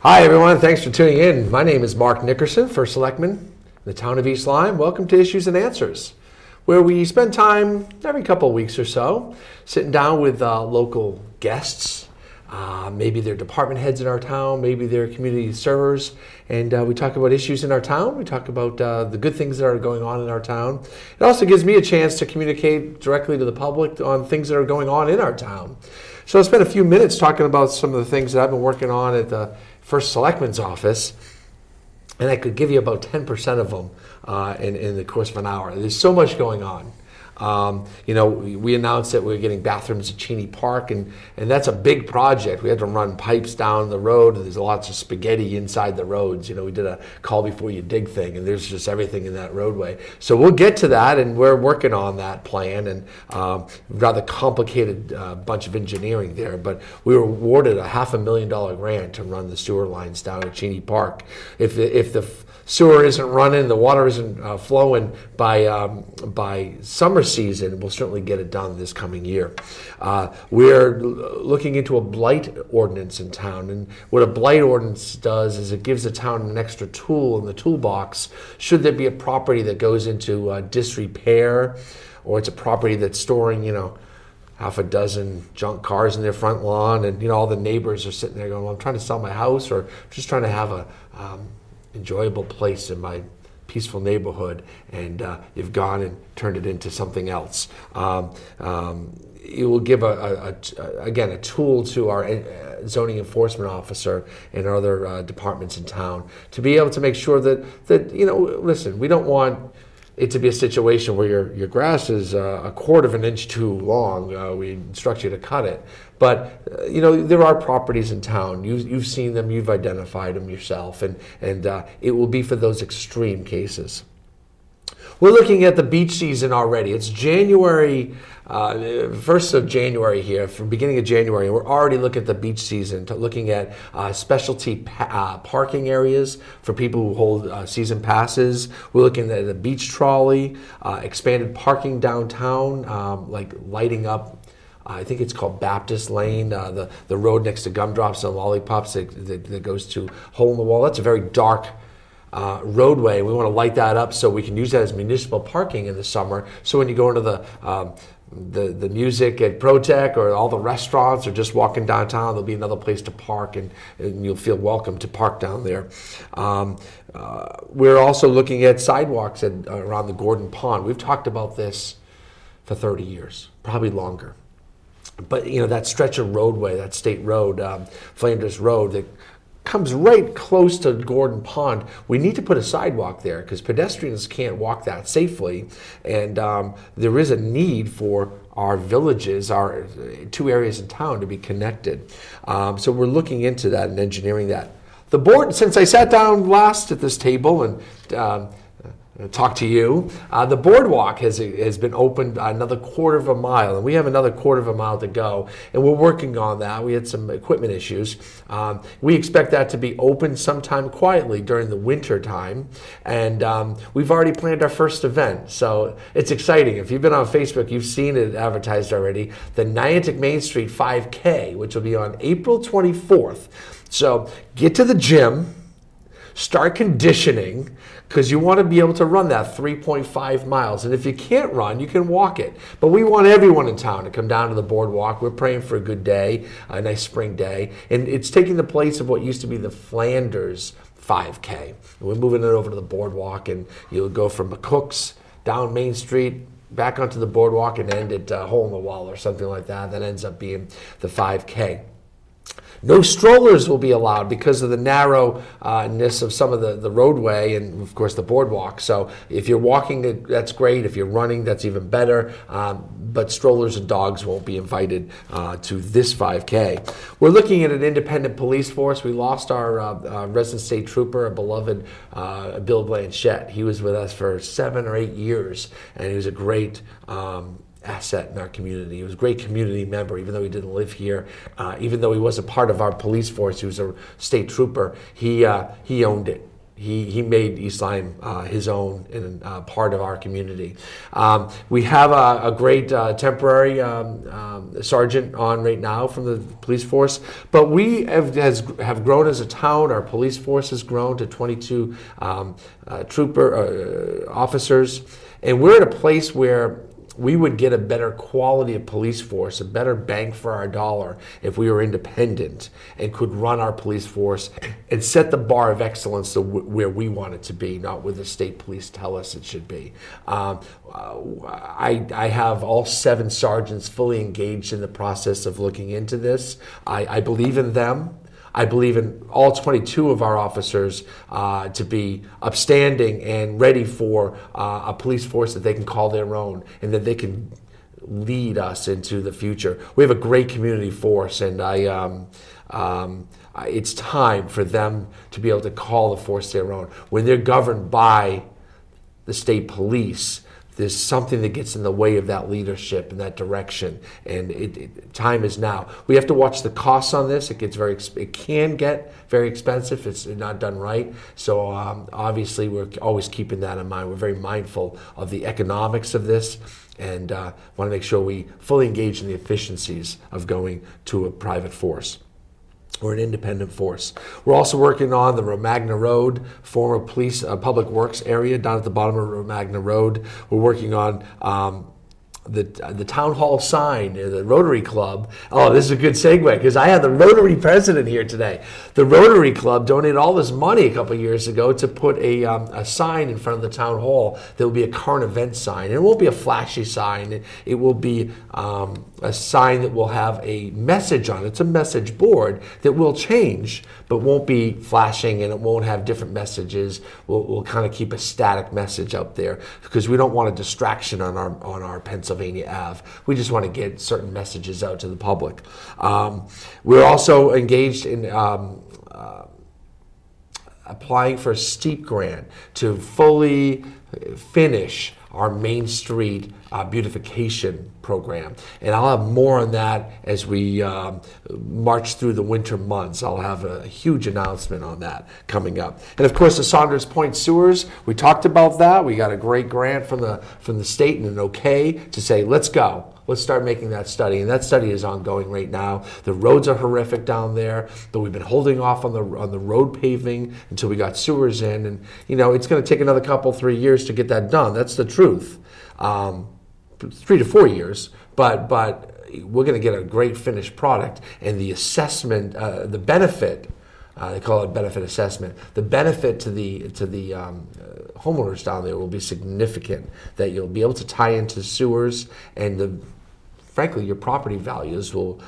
Hi everyone, thanks for tuning in. My name is Mark Nickerson, First Selectman in the town of East Lyme. Welcome to Issues and Answers, where we spend time every couple of weeks or so sitting down with local guests. Maybe they're department heads in our town, maybe they're community servers, and we talk about issues in our town. We talk about the good things that are going on in our town. It also gives me a chance to communicate directly to the public on things that are going on in our town. So I'll spend a few minutes talking about some of the things that I've been working on at the First Selectman's office, and I could give you about 10% of them in the course of an hour. There's so much going on. We announced that we're getting bathrooms at Cheney Park, and that's a big project. We had to run pipes down the road. There's lots of spaghetti inside the roads. We did a call before you dig thing, and there's just everything in that roadway. So we'll get to that, and we're working on that plan, and rather complicated bunch of engineering there. But we were awarded a $500,000 grant to run the sewer lines down at Cheney Park. If the sewer isn't running, the water isn't flowing by summer season, we'll certainly get it done this coming year. We're looking into a blight ordinance in town, and what a blight ordinance does is it gives the town an extra tool in the toolbox should there be a property that goes into disrepair, or it's a property that's storing, half a dozen junk cars in their front lawn, and all the neighbors are sitting there going, well, I'm trying to sell my house, or just trying to have a enjoyable place in my peaceful neighborhood, and you've gone and turned it into something else. It will give again a tool to our zoning enforcement officer and other departments in town to be able to make sure that listen, we don't want it to be a situation where your grass is a quarter of an inch too long. We instruct you to cut it. But there are properties in town. You've seen them. You've identified them yourself, and it will be for those extreme cases. We're looking at the beach season already. It's January, 1st of January here, from beginning of January. We're already looking at the beach season, looking at specialty parking areas for people who hold season passes. We're looking at a beach trolley, expanded parking downtown, like lighting up. I think it's called Baptist Lane, the road next to Gumdrops and Lollipops that goes to Hole in the Wall. That's a very dark roadway. We want to light that up so we can use that as municipal parking in the summer. So when you go into the music at ProTech or all the restaurants or just walking downtown, there'll be another place to park, and you'll feel welcome to park down there. We're also looking at sidewalks around the Gordon Pond. We've talked about this for 30 years, probably longer. But that stretch of roadway, that state road, Flanders Road, that comes right close to Gordon Pond, we need to put a sidewalk there because pedestrians can't walk that safely, and there is a need for our villages, our two areas in town, to be connected. So we're looking into that and engineering that. The board, since I sat down last at this table and talk to you, the boardwalk has been opened another quarter of a mile, and we have another quarter of a mile to go, and we're working on that. We had some equipment issues. We expect that to be open sometime quietly during the winter time, and we've already planned our first event, so it's exciting. If you've been on Facebook, you've seen it advertised already, the Niantic Main Street 5K, which will be on April 24th. So get to the gym, start conditioning, because you want to be able to run that 3.5 miles. And if you can't run, you can walk it. But we want everyone in town to come down to the boardwalk. We're praying for a good day, a nice spring day. And it's taking the place of what used to be the Flanders 5K. And we're moving it over to the boardwalk, and you'll go from McCook's down Main Street, back onto the boardwalk, and end at Hole in the Wall or something like that. That ends up being the 5K. No strollers will be allowed because of the narrowness of some of the roadway and, of course, the boardwalk. So if you're walking, that's great. If you're running, that's even better. But strollers and dogs won't be invited to this 5K. We're looking at an independent police force. We lost our resident state trooper, a beloved Bill Blanchette. He was with us for 7 or 8 years, and he was a great asset in our community. He was a great community member, even though he didn't live here. Even though he wasn't part of our police force, he was a state trooper. He owned it. he made East Lyme his own and part of our community. We have a great temporary sergeant on right now from the police force, but we have grown as a town. Our police force has grown to 22 trooper officers, and we're at a place where we would get a better quality of police force, a better bang for our dollar if we were independent and could run our police force and set the bar of excellence to where we want it to be, not where the state police tell us it should be. I have all 7 sergeants fully engaged in the process of looking into this. I believe in them. I believe in all 22 of our officers to be upstanding and ready for a police force that they can call their own and that they can lead us into the future. We have a great community force, and it's time for them to be able to call the force their own. When they're governed by the state police, there's something that gets in the way of that leadership and that direction, and time is now. We have to watch the costs on this. It can get very expensive if it's not done right. So obviously, we're always keeping that in mind. We're very mindful of the economics of this, and want to make sure we fully engage in the efficiencies of going to a private force. We're an independent force. We're also working on the Romagna Road, former police public works area down at the bottom of Romagna Road. We're working on the town hall sign, the Rotary Club. Oh, this is a good segue because I had the Rotary president here today. The Rotary Club donated all this money a couple of years ago to put a sign in front of the town hall that will be a current event sign. And it won't be a flashy sign. It will be a sign that will have a message on it. It's a message board that will change, but won't be flashing, and it won't have different messages. We'll kind of keep a static message out there because we don't want a distraction on our Pennsylvania Ave. We just want to get certain messages out to the public. We're also engaged in applying for a STEEP grant to fully finish our Main Street beautification program. And I'll have more on that as we march through the winter months. I'll have a huge announcement on that coming up. And of course, the Saunders Point sewers, we talked about that. We got a great grant from the state and an okay to say, let's go. Let's start making that study, and that study is ongoing right now. The roads are horrific down there, but we've been holding off on the road paving until we got sewers in, and it's going to take another 3 years to get that done. That's the truth. 3 to 4 years, but we're going to get a great finished product, and the assessment, the benefit. They call it benefit assessment. The benefit to the homeowners down there will be significant. That you'll be able to tie into sewers, and frankly, your property values will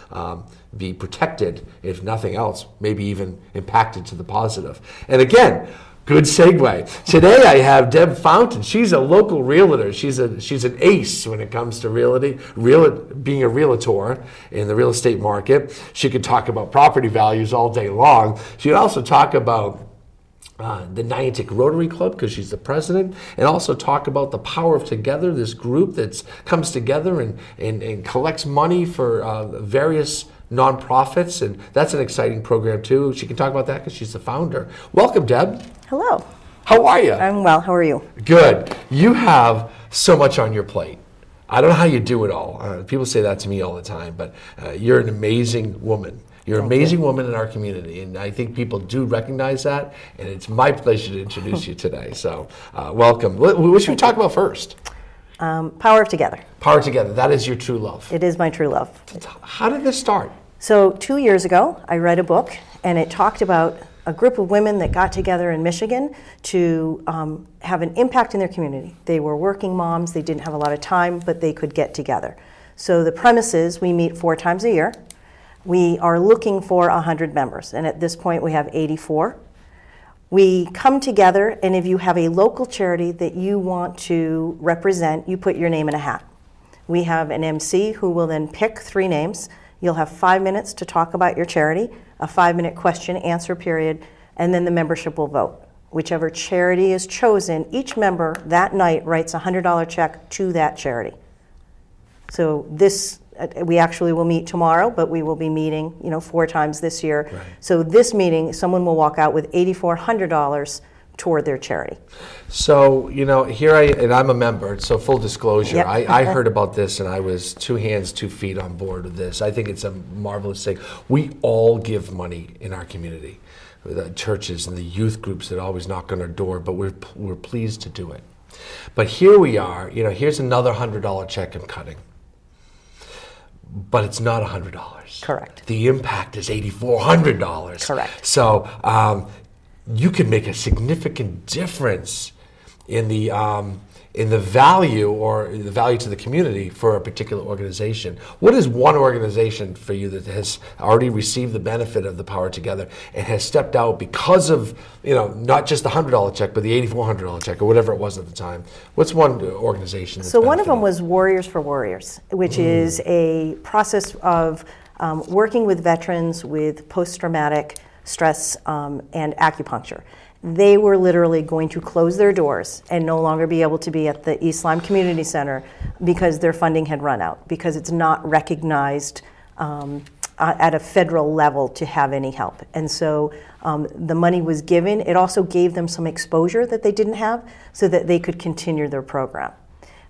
be protected, if nothing else, maybe even impacted to the positive. And again, good segue. Today I have Deb Fountain. She's a local realtor. She's an ace when it comes to being a realtor in the real estate market. She could talk about property values all day long. She could also talk about the Niantic Rotary Club because she's the president, and also talk about the Power of Together, this group that comes together and collects money for various nonprofits, and that's an exciting program too. She can talk about that because she's the founder. Welcome, Deb. Hello. How are you? I'm well. How are you? Good. You have so much on your plate. I don't know how you do it all. People say that to me all the time, but you're an amazing woman. You're an amazing woman in our community, and I think people do recognize that, and it's my pleasure to introduce you today. So welcome. What should we talk about first? Power of Together. Power Together. That is your true love. It is my true love. How did this start? So 2 years ago, I read a book, and it talked about a group of women that got together in Michigan to have an impact in their community. They were working moms. They didn't have a lot of time, but they could get together. So the premise is we meet 4 times a year. We are looking for 100 members, and at this point we have 84. We come together, and if you have a local charity that you want to represent, you put your name in a hat. We have an MC who will then pick 3 names. You'll have 5 minutes to talk about your charity, a 5-minute question-answer period, and then the membership will vote. Whichever charity is chosen, each member that night writes a $100 check to that charity. So this, we actually will meet tomorrow, but we will be meeting 4 times this year. Right. So this meeting, someone will walk out with $8,400 toward their charity. So, and I'm a member, so full disclosure, Yep. I heard about this and I was 2 hands, 2 feet on board with this. I think it's a marvelous thing. We all give money in our community, the churches and the youth groups that always knock on our door, but we're pleased to do it. But here we are, here's another $100 check I'm cutting. But it's not $100. Correct. The impact is $8,400. Correct. So you can make a significant difference in the value or the value to the community for a particular organization. What is one organization for you that has already received the benefit of the Power Together and has stepped out because of, not just the $100 check, but the $8,400 check or whatever it was at the time? What's one organization that's So one of them benefited? was Warriors for Warriors, which is a process of working with veterans with post-traumatic stress and acupuncture. They were literally going to close their doors and no longer be able to be at the East Lyme Community Center because their funding had run out, because it's not recognized at a federal level to have any help. And so the money was given. It also gave them some exposure that they didn't have so that they could continue their program.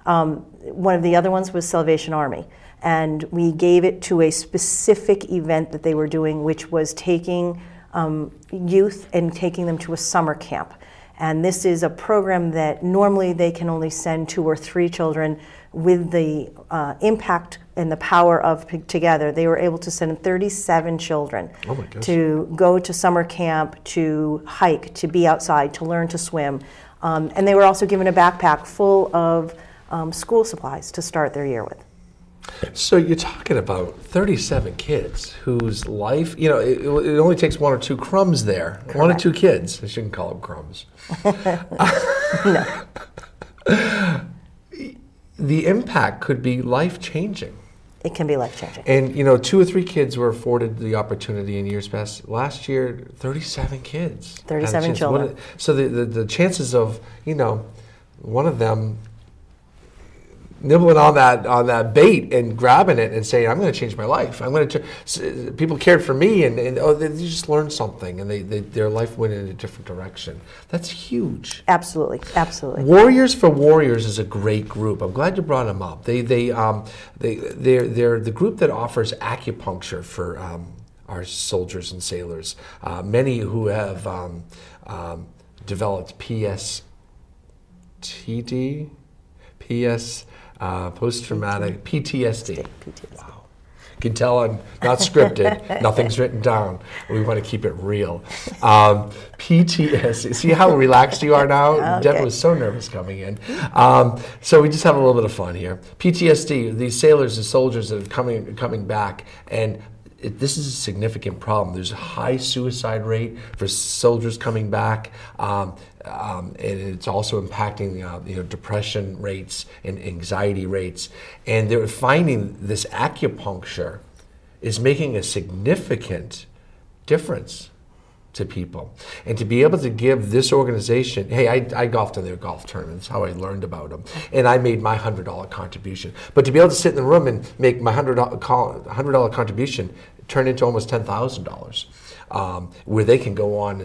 One of the other ones was Salvation Army. And we gave it to a specific event that they were doing, which was taking youth and taking them to a summer camp. And this is a program that normally they can only send 2 or 3 children. With the impact and the power of Together, they were able to send 37 children to go to summer camp, to hike, to be outside, to learn to swim. And they were also given a backpack full of school supplies to start their year with. So you're talking about 37 kids whose life, it only takes 1 or 2 crumbs there. Correct. 1 or 2 kids. I shouldn't call them crumbs. No. The impact could be life-changing. It can be life-changing. And, 2 or 3 kids were afforded the opportunity in years past. Last year, 37 kids. 37 children. So the chances of, one of them nibbling on that bait and grabbing it and saying, I'm going to change my life. People cared for me, and they just learned something, and their life went in a different direction. That's huge. Absolutely, absolutely. Warriors for Warriors is a great group. I'm glad you brought them up. They're the group that offers acupuncture for our soldiers and sailors. Many who have developed post-traumatic PTSD. Wow. You can tell I'm not scripted. Nothing's written down. We want to keep it real. PTSD. See how relaxed you are now? Okay. Deb was so nervous coming in. So we just have a little bit of fun here. PTSD, these sailors and soldiers that are coming back, and this is a significant problem. There's a high suicide rate for soldiers coming back. And it's also impacting depression rates and anxiety rates. And they're finding this acupuncture is making a significant difference to people. And to be able to give this organization, hey, I golfed in their golf tournament. That's how I learned about them. And I made my $100 contribution. But to be able to sit in the room and make my $100 contribution turn into almost $10,000, where they can go on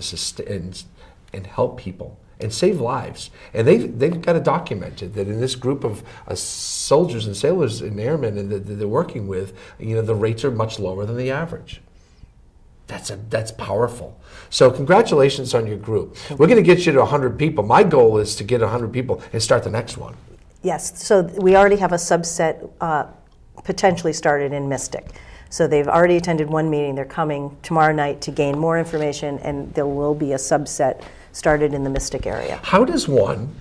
and help people and save lives. And they've got it documented that in this group of soldiers and sailors and airmen and that they're working with, the rates are much lower than the average. That's powerful. So congratulations on your group. We're going to get you to 100 people. My goal is to get 100 people and start the next one. Yes. So we already have a subset potentially started in Mystic. So they've already attended one meeting. They're coming tomorrow night to gain more information, and there will be a subset started in the Mystic area. How does one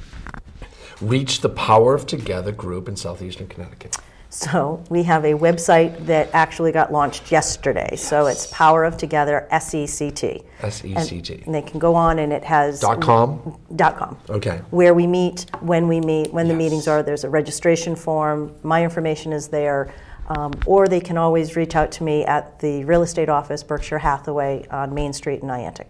reach the Power of Together group in Southeastern Connecticut? So we have a website that actually got launched yesterday. Yes. So it's Power of Together, SECT. SECT. And they can go on, and it has .com? .com. Okay. Where we meet, when the Yes. meetings are. There's a registration form. My information is there. Or they can always reach out to me at the real estate office, Berkshire Hathaway on Main Street in Niantic.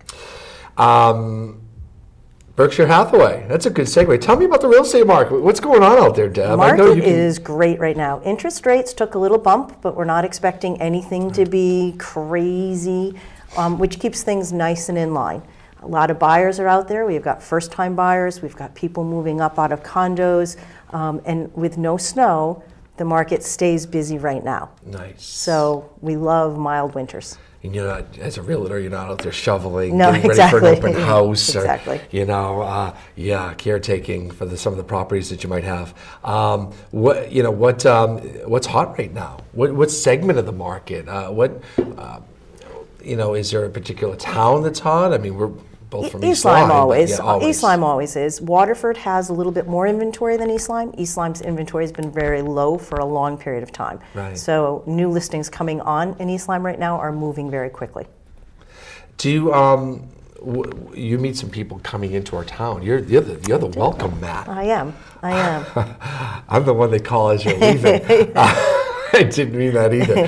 Berkshire Hathaway, that's a good segue. Tell me about the real estate market. What's going on out there, Deb? The market is great right now. Interest rates took a little bump, but we're not expecting anything to be crazy, which keeps things nice and in line. A lot of buyers are out there. We've got first-time buyers. We've got people moving up out of condos. And with no snow, the market stays busy right now. Nice. So we love mild winters. And you're not, as a realtor, you're not out there shoveling, no, getting exactly. ready for an open house, exactly. or caretaking for some of the properties that you might have. What's hot right now? What segment of the market? Is there a particular town that's hot? I mean, we're both from East Lyme. Always. East Lyme always is. Waterford has a little bit more inventory than East Lyme. East Lyme's inventory has been very low for a long period of time. Right. So new listings coming on in East Lyme right now are moving very quickly. Do you you meet some people coming into our town? You're the welcome mat. I am. I'm the one they call as you're leaving. I didn't mean that either.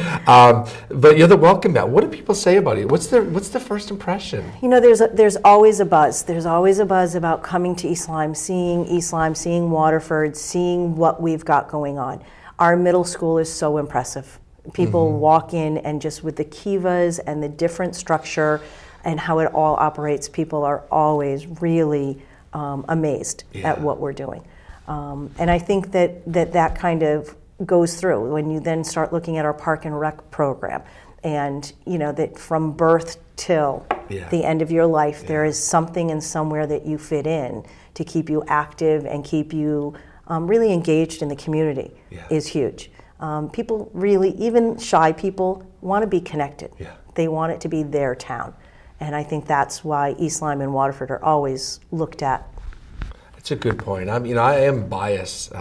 But you're the welcome mat. What do people say about you? What's the first impression? There's always a buzz. There's always a buzz about coming to East Lyme, seeing Waterford, seeing what we've got going on. Our middle school is so impressive. People walk in and just with the kivas and the different structure and how it all operates, people are always really amazed at what we're doing. And I think that kind of goes through when you then start looking at our park and rec program, and that from birth till the end of your life, there is something and somewhere that you fit in to keep you active and keep you really engaged in the community is huge. People really, even shy people, want to be connected. They want it to be their town, and I think that's why East Lyme and Waterford are always looked at. That's a good point. I am biased,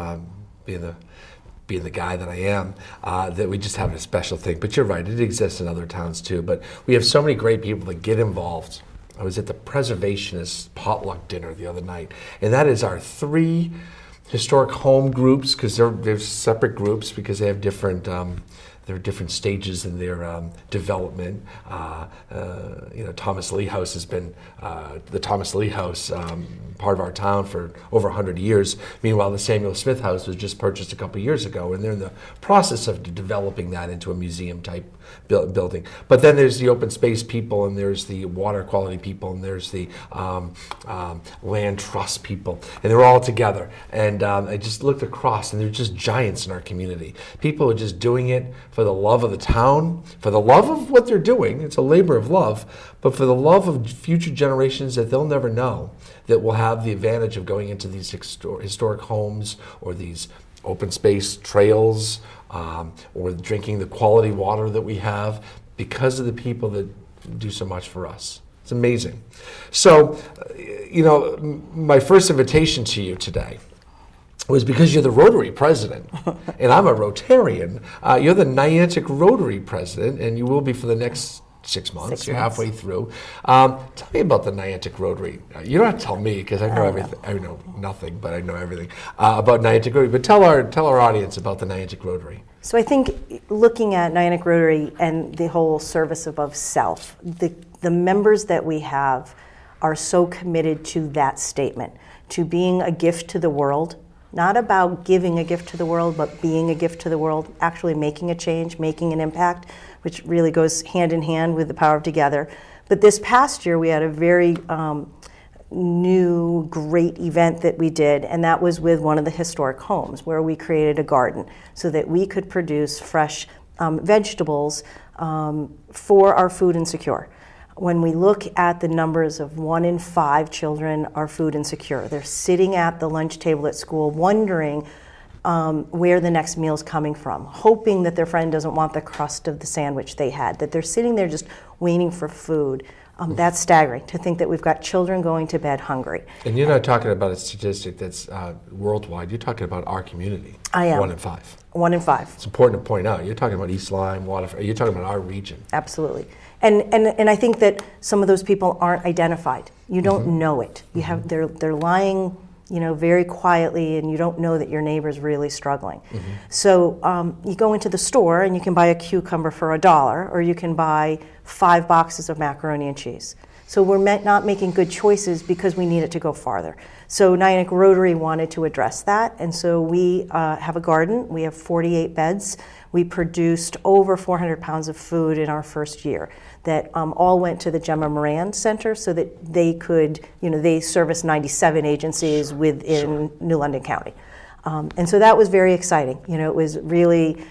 being the guy that I am, that we just have a special thing. But you're right, it exists in other towns too. But we have so many great people that get involved. I was at the preservationist potluck dinner the other night, and that is our 3 historic home groups, because they're separate groups because they have different there are different stages in their development. Thomas Lee House has been the Thomas Lee House part of our town for over 100 years. Meanwhile, the Samuel Smith House was just purchased a couple years ago, and they're in the process of developing that into a museum-type building. But then there's the open space people, and there's the water quality people, and there's the land trust people, and they're all together. And I just looked across, and they're just giants in our community. People are just doing it for the love of the town, for the love of what they're doing. It's a labor of love, but for the love of future generations that they'll never know, that will have the advantage of going into these historic homes or these open space trails, or drinking the quality water that we have because of the people that do so much for us. It's amazing. So, my first invitation to you today was because you're the Rotary president, and I'm a Rotarian. You're the Niantic Rotary president, and you will be for the next 6 months. You're halfway through. Tell me about the Niantic Rotary. You don't have to tell me because I know everything. I know nothing, but I know everything about Niantic Rotary. But tell our audience about the Niantic Rotary. So I think looking at Niantic Rotary and the whole service above self, the members that we have are so committed to that statement, to being a gift to the world. Not about giving a gift to the world, but being a gift to the world, actually making a change, making an impact, which really goes hand in hand with the power of together. But this past year, we had a very new, great event that we did, and that was with one of the historic homes, where we created a garden so that we could produce fresh vegetables for our food insecure. When we look at the numbers of 1 in 5 children are food insecure, they're sitting at the lunch table at school wondering where the next meal's coming from, hoping that their friend doesn't want the crust of the sandwich they had, that they're sitting there just waiting for food. That's staggering to think that we've got children going to bed hungry. And you're not talking about a statistic that's worldwide. You're talking about our community. I am. 1 in 5. 1 in 5. It's important to point out. You're talking about East Lyme, Waterford. You're talking about our region. Absolutely. And I think that some of those people aren't identified. You don't know it. You have they're lying, very quietly, and you don't know that your neighbor's really struggling. So you go into the store and you can buy a cucumber for $1, or you can buy 5 boxes of macaroni and cheese. So we're not making good choices because we need it to go farther. So Niantic Rotary wanted to address that, and so we have a garden. We have 48 beds. We produced over 400 pounds of food in our first year that all went to the Gemma Moran Center so that they could, they service 97 agencies within New London County. And so that was very exciting. It was really,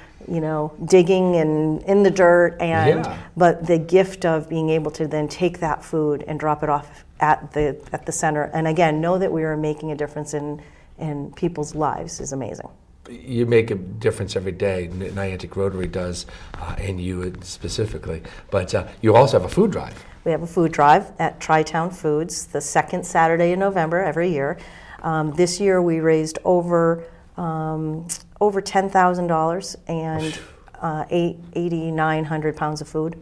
digging and in the dirt, but the gift of being able to then take that food and drop it off at the center, and again, know that we are making a difference in people's lives is amazing. You make a difference every day. Niantic Rotary does, and you specifically. But you also have a food drive. We have a food drive at Tri-Town Foods the second Saturday in November every year. This year we raised over $10,000 and 8,900 pounds of food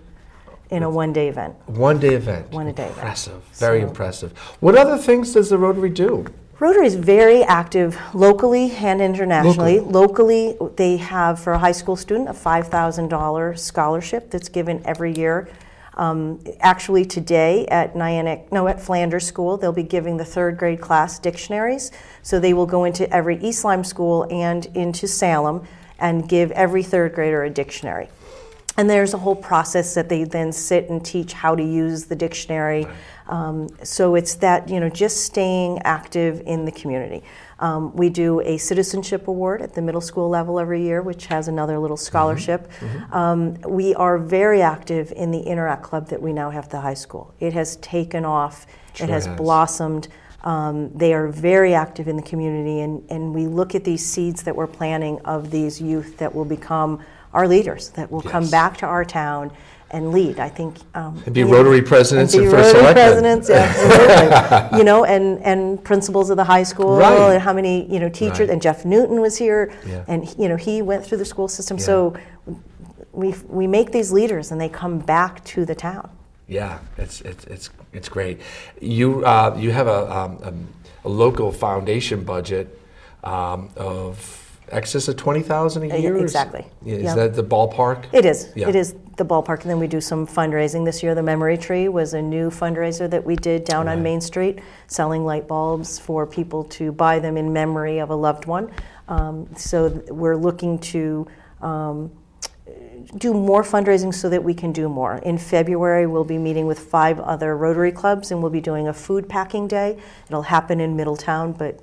in a one-day event. One-day event. One-day event. Impressive. Very impressive. What other things does the Rotary do? Rotary is very active locally and internationally. Locally, they have, for a high school student, a $5,000 scholarship that's given every year. Actually today at Flanders School, they'll be giving the third grade class dictionaries. So they will go into every East Lyme school and into Salem and give every third grader a dictionary. And there's a whole process that they then sit and teach how to use the dictionary. So it's that, just staying active in the community. We do a citizenship award at the middle school level every year, which has another little scholarship. We are very active in the Interact Club that we now have at the high school. It has taken off. It has blossomed. They are very active in the community, and we look at these seeds that we're planting of these youth that will become our leaders, that will come back to our town and lead. I think and be Rotary presidents and first Selectman. Presidents, absolutely. and principals of the high school, and how many teachers. And Jeff Newton was here, and he went through the school system. So we make these leaders, and they come back to the town. Yeah, it's great. You have a local foundation budget of excess of $20,000 a year? Exactly. Is that the ballpark? It is. Yeah. It is the ballpark. And then we do some fundraising. This year, the Memory Tree was a new fundraiser that we did down on Main Street, selling light bulbs for people to buy them in memory of a loved one. So we're looking to do more fundraising so that we can do more. In February, we'll be meeting with 5 other Rotary clubs, and we'll be doing a food packing day. It'll happen in Middletown, but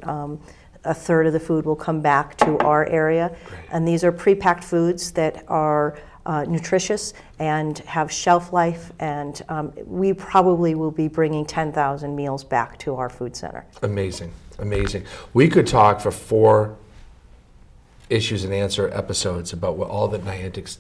a third of the food will come back to our area. Great. And these are pre-packed foods that are nutritious and have shelf life, and we probably will be bringing 10,000 meals back to our food center. Amazing, amazing. We could talk for 4 issues and answer episodes about what all that Niantic's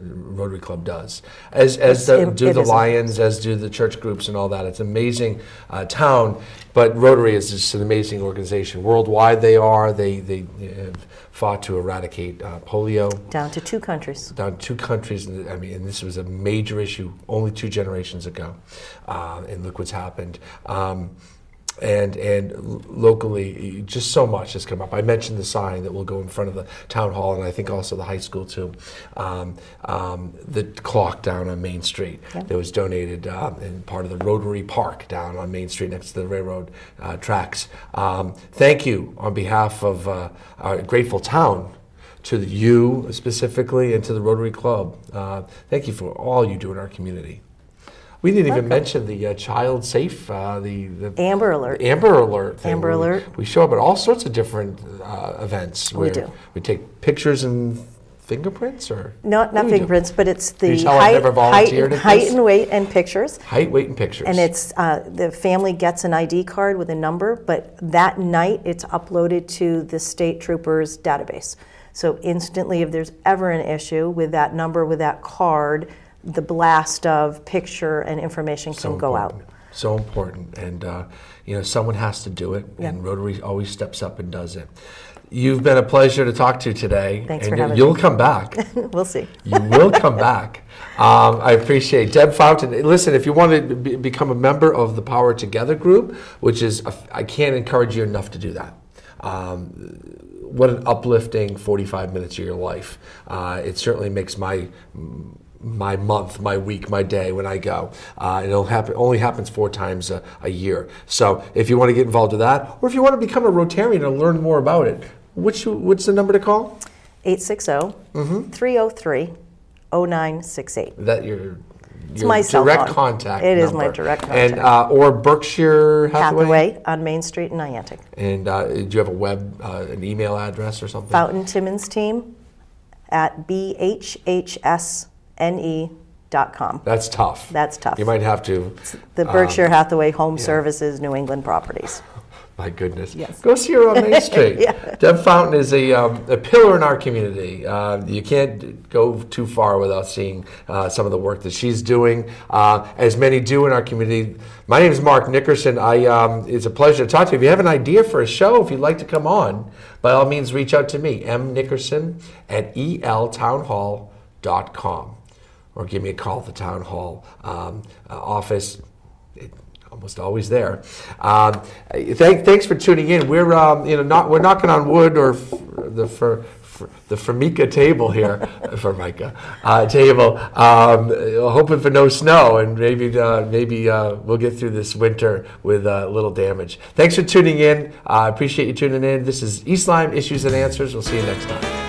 Rotary Club does, as do the Lions, as do the church groups and all that. It's an amazing town, but Rotary is just an amazing organization. Worldwide they are. They have fought to eradicate polio. Down to 2 countries. Down to 2 countries. I mean, and this was a major issue only 2 generations ago, and look what's happened. And locally, just so much has come up. I mentioned the sign that will go in front of the town hall, and I think also the high school too. The clock down on Main Street that was donated in part of the Rotary Park down on Main Street next to the railroad tracks. Thank you on behalf of our grateful town, to you specifically, and to the Rotary Club. Thank you for all you do in our community. We didn't even mention the child safe, the Amber Alert. Amber Alert thing. Amber Alert. We show up at all sorts of different events. We do. We take pictures and fingerprints, or not fingerprints, but it's the height and weight and pictures. Height, weight, and pictures. And it's the family gets an ID card with a number, but that night it's uploaded to the state troopers database. So instantly, if there's ever an issue with that number, with that card, the blast of picture and information can go out. So important, and someone has to do it, and Rotary always steps up and does it. You've been a pleasure to talk to today. Thanks for having me. You'll come back. We'll see. You will come back. I appreciate it. Deb Fountain. Listen, if you want to become a member of the Power Together group, which is, I can't encourage you enough to do that. What an uplifting 45 minutes of your life. It certainly makes my month, my week, my day when I go. It'll happen. Only happens 4 times a year. So if you want to get involved with that, or if you want to become a Rotarian and learn more about it, what's the number to call? 860-303-0968. That your my cell direct phone. contact It is number. my direct contact. And or Berkshire Hathaway. On Main Street in Niantic. And do you have a an email address or something? Fountain Timmins Team at bhhsne.com. That's tough. That's tough. You might have to. The Berkshire Hathaway Home Services New England Properties. My goodness. Yes. Go see her on Main Street. Yeah. Deb Fountain is a pillar in our community. You can't go too far without seeing some of the work that she's doing, as many do in our community. My name is Mark Nickerson. It's a pleasure to talk to you. If you have an idea for a show, if you'd like to come on, by all means, reach out to me, mnickerson@eltownhall.com, or give me a call at the town hall office. Almost always there. Thanks for tuning in. We're we're knocking on wood or the Formica table here, Formica table, hoping for no snow, and maybe we'll get through this winter with little damage. Thanks for tuning in. I appreciate you tuning in. This is East Lyme Issues and Answers. We'll see you next time.